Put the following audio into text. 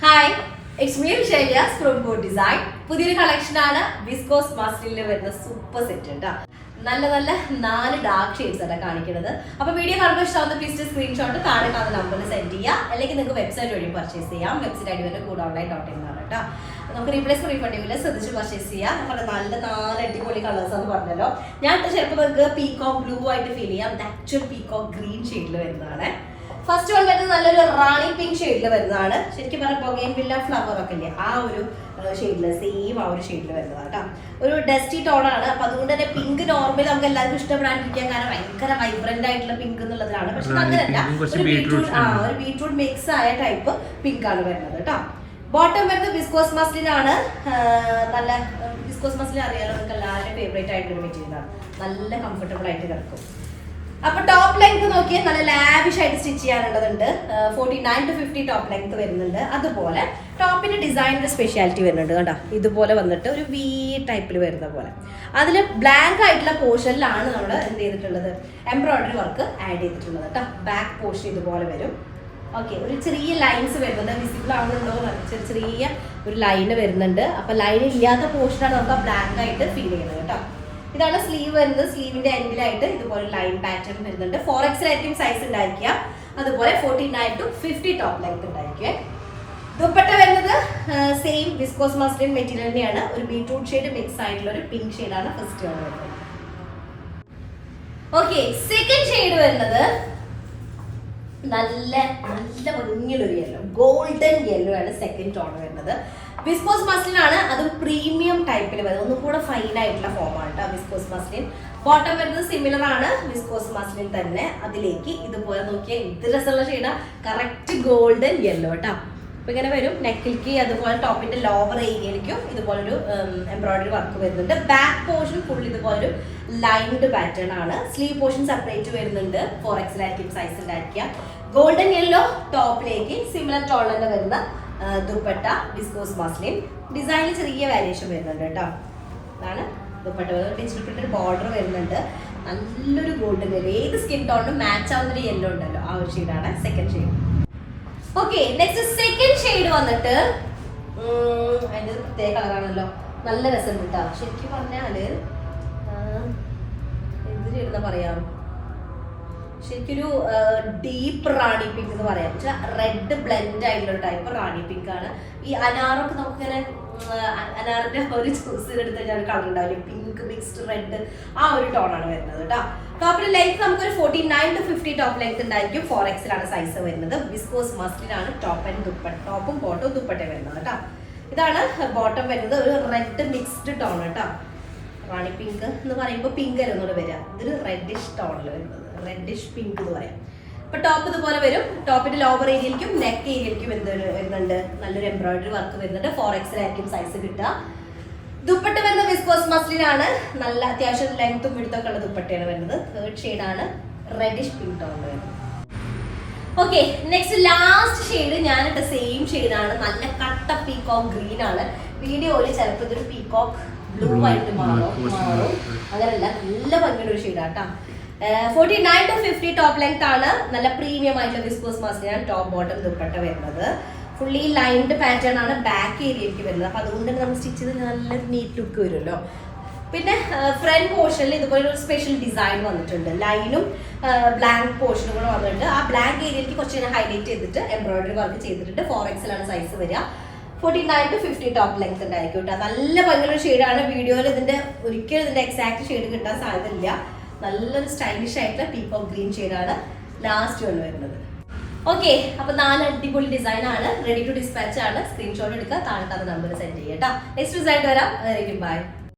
Hi, it's me ഷൈലിയാസ് from good design. പുതിയൊരു കളക്ഷനാണ് വിസ്കോസ് മാസ്ലിനിൽ വരുന്ന സൂപ്പർ സെറ്റ് കേട്ടോ. നല്ല നല്ല 4 ഡാർക്ക് ഷെയ്ഡ്സ് ആണ് കാണിക്കുന്നത്. അപ്പോൾ വീഡിയോ കാണുമ്പോൾ ഇഷ്ടമാവുന്ന പ്ലീസ് സ്ക്രീൻഷോട്ട് താഴെ കാണുന്ന നമ്പറിൽ സെൻഡ് ചെയ്യുക. അല്ലെങ്കിൽ നിങ്ങൾക്ക് വെബ്സൈറ്റ് വഴി പർച്ചേസ് ചെയ്യാം. വെബ്സൈറ്റ് ഐഡി വരെ goodonline.in ആണ് കേട്ടോ. നമുക്ക് റീപ്ലേസ് റീഫണ്ട് ചെയ്യില്ല, ശ്രദ്ധിച്ച് പർച്ചേസ് ചെയ്യാം. നമ്മുടെ നല്ല 4 അടിപൊളി കളേഴ്സ് എന്ന് പറഞ്ഞല്ലോ. ഞാൻ ചിലപ്പോൾ നിങ്ങൾക്ക് പീകോക്ക് ബ്ലൂ ആയിട്ട് ഫീൽ ചെയ്യാം. ഇത് ആക്ച്വൽ പീകോക്ക് ഗ്രീൻ ഷെയ്ഡിൽ വരുന്നതാണ്. ഫസ്റ്റ് വൺ വരുന്നത് നല്ലൊരു റാണി പിങ്ക് ഷെയ്ഡിൽ വരുന്നതാണ്. ശരിക്കും പറഞ്ഞാൽ ബൊഗെയിൻവില്ല ഫ്ലവർ ഒക്കെ ഇല്ലേ, ആ ഒരു ഷെയ്ഡിൽ സെയിം ആ ഒരു ഷെയ്ഡിൽ വരുന്നതാണ് കേട്ടോ. ഒരു ഡസ്റ്റി ടോണാണ്. അപ്പൊ അതുകൊണ്ട് തന്നെ പിങ്ക് നോർമലി നമുക്ക് എല്ലാവർക്കും ഇഷ്ടപ്പെടാണ്ടിരിക്കാൻ കാരണം ഭയങ്കര വൈബ്രന്റ് ആയിട്ടുള്ള പിങ്ക് എന്നുള്ളതാണ്. പക്ഷെ അങ്ങനെയല്ല, ഒരു ബീട്രൂട്ട് മിക്സ് ആയ ടൈപ്പ് പിങ്ക് ആണ് വരുന്നത് കേട്ടോ. ബോട്ടം വരുന്നത് വിസ്കോസ് മസ്ലിൻ ആണ്. നല്ല വിസ്കോസ് മസ്ലിൻ അറിയാലോ, നിങ്ങൾക്ക് എല്ലാവരും ഫേവറേറ്റ് ആയിട്ടുള്ള മെറ്റീരിയൽ ആണ്. നല്ല കംഫർട്ടബിൾ ആയിട്ട് കിടക്കും. അപ്പൊ ടോപ്പ് ലെങ്ത് നോക്കിയാൽ നല്ല ലാവിഷ് ആയിട്ട് സ്റ്റിച്ച് ചെയ്യാനുള്ളതുണ്ട്. 49 to 50 ടോപ്പ് ലെങ്ത് വരുന്നുണ്ട്. അതുപോലെ ടോപ്പിന്റെ ഡിസൈനിന്റെ സ്പെഷ്യാലിറ്റി വരുന്നുണ്ട് കേട്ടോ. ഇതുപോലെ വന്നിട്ട് ഒരു വി ടൈപ്പിൽ വരുന്ന പോലെ അതിൽ ബ്ലാങ്ക് ആയിട്ടുള്ള പോർഷനിലാണ് നമ്മൾ എന്ത് ചെയ്തിട്ടുള്ളത്, എംബ്രോയിഡറി വർക്ക് ആഡ് ചെയ്തിട്ടുള്ളത് കേട്ടോ. ബാക്ക് പോർഷൻ ഇതുപോലെ വരും. ഓക്കെ, ഒരു ചെറിയ ലൈൻസ് വരുന്നുണ്ട്. വിസിബിൾ ആവുന്നുണ്ടോ, ചെറിയ ഒരു ലൈന് വരുന്നുണ്ട്. അപ്പൊ ലൈൻ ഇല്ലാത്ത പോർഷനാണ് നമുക്ക് ബ്ലാങ്ക് ആയിട്ട് ഫീൽ ചെയ്യുന്നത് കേട്ടോ. ഇതാണ് സ്ലീവ് വരുന്നത്. സ്ലീവിന്റെ എൻഡിലായിട്ട് ഇതുപോലെ ലൈൻ പാറ്റേൺ വരുന്നുണ്ട്. 4XL ആയിരിക്കും സൈസ് ഉണ്ടായിരിക്കുക. അതുപോലെ 49 to 50 ടോപ്പ് ലെങ്ത് ഉണ്ടായിരിക്കുക. ദുപ്പട്ട വരുന്നത് സെയിം വിസ്കോസ് മസ്ലിൻ മെറ്റീരിയൽ തന്നെയാണ്. ഒരു ബീട്രൂട്ട് ഷെയ്ഡ് മിക്സ് ആയിട്ടുള്ള ഒരു പിങ്ക് ഷെയ്ഡാണ് ഫസ്റ്റ് ആണ് വരുന്നത്. ഓക്കെ, സെക്കൻഡ് ഷെയ്ഡ് വരുന്നത് നല്ല നല്ല ഭംഗിയുള്ളൊരു യെല്ലോ, ഗോൾഡൻ യെല്ലോ ആണ് സെക്കൻഡ് ടോൺ വരുന്നത്. വിസ്കോസ് മസ്ലിൻ ആണ്, അതും പ്രീമിയം ടൈപ്പിൽ വരുന്നത്. ഒന്നും കൂടെ ഫൈൻ ആയിട്ടുള്ള ഫോമാണ് കേട്ടോ വിസ്കോസ് മസ്ലിൻ. ബോട്ടം വരുന്നത് സിമിലർ ആണ് വിസ്കോസ് മസ്ലിൻ തന്നെ. അതിലേക്ക് ഇതുപോലെ നോക്കിയാൽ ഇത് രസമുള്ള ഷെയ്ഡാ, കറക്റ്റ് ഗോൾഡൻ യെല്ലോ കേട്ടോ. അപ്പൊ ഇങ്ങനെ വരും നെക്കിലേക്ക്. അതുപോലെ ടോപ്പിന്റെ ലോവർ ഏരിയയിലേക്കും ഇതുപോലൊരു എംബ്രോയിഡറി വർക്ക് വരുന്നുണ്ട്. ബാക്ക് പോർഷൻ ഫുൾ ഇതുപോലൊരു ലൈൻഡ് പാറ്റേൺ ആണ്. സ്ലീവ് പോർഷൻ സെപ്പറേറ്റ് വരുന്നുണ്ട്. 4XL ആയിരിക്കും സൈസ് ഉണ്ടായിരിക്കുക. ഗോൾഡൻ യെല്ലോ ടോപ്പിലേക്ക് സിമിലർ ടോൺ തന്നെ വരുന്ന ദുപ്പട്ട വിസ്കോസ് മസ്ലിൻ. ഡിസൈനിൽ ചെറിയ വേരിയേഷൻ വരുന്നുണ്ട് കേട്ടോ. അതാണ് ദുപ്പട്ട. ഡിജിറ്റൽ പ്രിന്റഡ് ബോർഡർ വരുന്നുണ്ട്. നല്ലൊരു ഗോൾഡൻ യെല്ലോ, ഏത് സ്കിൻ ടോണിനും മാച്ച് ആവുന്നൊരു യെല്ലോ ഉണ്ടല്ലോ, ആ ഒരു ഷെയ്ഡാണ് second shade. Okay, next second shade വന്നിട്ട് അതിൻ്റെ പ്രത്യേക കളറാണല്ലോ, നല്ല രസം കിട്ടാ. ശരിക്കും പറഞ്ഞാല് എന്ത് ഷെയ്ഡെന്ന് പറയാം, ശരിക്കൊരു ഡീപ്പ് റാണി പിങ്ക് എന്ന് പറയാം. വെച്ചാൽ റെഡ് ബ്ലെൻഡ് ആയിട്ടുള്ള ഒരു ടൈപ്പ് റാണി പിങ്ക് ആണ്. ഈ അനാറൊക്കെ നമുക്കിങ്ങനെ അനാറിന്റെ ഒരു ജ്യൂസ് എടുത്ത് കഴിഞ്ഞാൽ കളർ ഉണ്ടാവില്ലേ, പിങ്ക് മിക്സ്ഡ് റെഡ്, ആ ഒരു ടോണാണ് വരുന്നത് കേട്ടോ. ടോപ്പിന്റെ ലെങ്ത് നമുക്കൊരു 49 to 50 ടോപ്പ് ലെങ്ത് ഉണ്ടായിരിക്കും. 4XL ആണ് സൈസ് വരുന്നത്. വിസ്കോസ് മസ്ലിൻ ആണ് ടോപ്പ് ആൻഡ് ദുപ്പട്ട, ടോപ്പും ബോട്ടവും ദുപ്പട്ടയും വരുന്നത് കേട്ടോ. ഇതാണ് ബോട്ടം വരുന്നത്, ഒരു റെഡ് മിക്സ്ഡ് ടോൺ കേട്ടോ. റാണി പിങ്ക് എന്ന് പറയുമ്പോൾ പിങ്ക് അല്ല ഒന്നുകൂടെ വരിക, ഇതൊരു റെഡിഷ് ടോണിൽ വരുന്നത്, റെഡിഷ് പിങ്ക് എന്ന് പറയാം. അപ്പൊ ടോപ്പ് ഇതുപോലെ വരും. ടോപ്പിന്റെ ലോവർ ഏരിയയിലേക്കും നെക്ക് ഏരിയയിലേക്കും വരുന്നുണ്ട് നല്ലൊരു എംബ്രോയിഡറി വർക്ക് വരുന്നുണ്ട്. 4XL ആയിരിക്കും സൈസ് കിട്ടുക. ദുപ്പട്ട വരുന്ന വിസ്കോസ് മസ്ലിൻ ആണ്. നല്ല അത്യാവശ്യം ലെങ്ത്തും വിടുത്തൊക്കെ ഉള്ള ദുപ്പട്ടയാണ് വരുന്നത്. തേർഡ് ഷെയ്ഡാണ് റെഡിഷ് പിങ്ക് ടോൺ വരുന്നത്. ഓക്കെ, നെക്സ്റ്റ് ലാസ്റ്റ് ഷെയ്ഡ് ഞാനിട്ട സെയിം ഷെയ്ഡാണ്. നല്ല കട്ട പീകോക്ക് ഗ്രീൻ ആണ്. വീഡിയോയിൽ ചിലപ്പോൾ ഇതൊരു പീകോക്ക് ബ്ലൂ ആയിട്ട് മാറും. അങ്ങനെയല്ല, നല്ല ഭംഗിയുള്ള ഒരു ഷെയ്ഡാട്ടോ. 49 to 50 ടോപ്പ് ലെങ്ത് ആണ്. നല്ല പ്രീമിയം ആയിട്ടുള്ള viscose muslin top bottom dupatta വരുന്നത്. ഫുള്ളി ലൈൻഡ് പാറ്റേൺ ആണ് ബാക്ക് ഏരിയയിലേക്ക് വരുന്നത്. അപ്പൊ അതുകൊണ്ട് തന്നെ നമ്മൾ സ്റ്റിച്ച് ചെയ്ത് നല്ല നീറ്റ് ലുക്ക് വരുമല്ലോ. പിന്നെ ഫ്രണ്ട് പോർഷനിൽ ഇതുപോലെ ഒരു സ്പെഷ്യൽ ഡിസൈൻ വന്നിട്ടുണ്ട്. ലൈനും ബ്ലാങ്ക് പോർഷനും കൂടെ വന്നിട്ട് ആ ബ്ലാങ്ക് ഏരിയയിലേക്ക് കുറച്ച് ഹൈലൈറ്റ് ചെയ്തിട്ട് എംബ്രോയിഡറി വർക്ക് ചെയ്തിട്ടുണ്ട്. 4XL ആണ് സൈസ് വരിക. 49 to 50 ടോപ്പ് ലെങ്ത് ഉണ്ടായിരിക്കും കേട്ടോ. നല്ല ഭംഗിയുള്ള ഷെയ്ഡാണ്. വീഡിയോയിൽ ഒരിക്കലും ഇതിന്റെ എക്സാക്ട് ഷെയ്ഡ് കിട്ടാൻ സാധ്യതയില്ല. നല്ലൊരു സ്റ്റൈലിഷ് ആയിട്ടുള്ള പീകോക്ക് ഗ്രീൻ ഷെയ്ഡാണ് ലാസ്റ്റ് വന്ന് വരുന്നത്. ഓക്കെ, അപ്പൊ 4 അടിപൊളി ഡിസൈൻ ആണ്. റെഡി ടു ഡിസ്പാച്ച് ആണ്. സ്ക്രീൻഷോട്ട് എടുക്കുക, താഴെ നമ്പർ സെൻഡ് ചെയ്യാം കേട്ടോ. നെക്സ്റ്റ് ഡിസൈൻ വരാം. ബൈ.